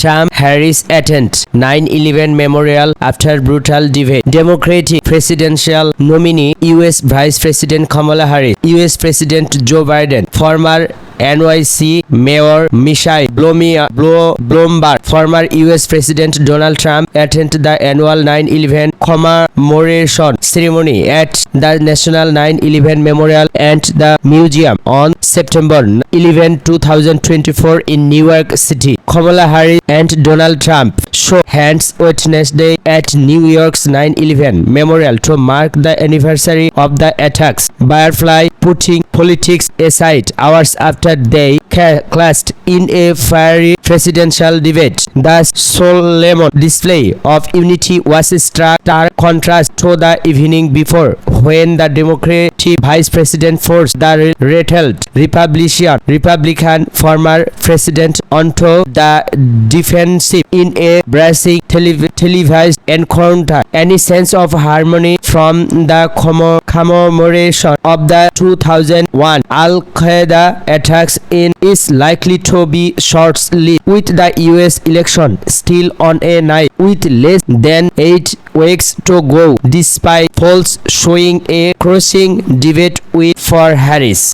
Trump-Harris attend 9/11 memorial after brutal debate. Democratic presidential nominee U.S. Vice President Kamala Harris, U.S. President Joe Biden, former NYC Mayor Michelle Bloomberg, former U.S. President Donald Trump attend the annual 9/11 commemoration ceremony at the National 9/11 Memorial and the Museum on September 11, 2024 in New York City. Kamala Harris and Donald Trump shook hands Wednesday at New York's 9/11 Memorial to mark the anniversary of the attacks. Firefly putting politics aside hours after they clashed in a fiery presidential debate. The solemn display of unity was a stark contrast to the evening before, when the Democratic Vice President forced the rattled Republican former president onto the defensive in a brassy televised encounter. Any sense of harmony from the commemoration of the 2001 Al-Qaeda attacks is likely to be short-lived, with the US election still on a night with less than 8 weeks to go, despite polls showing a crushing debate for Harris.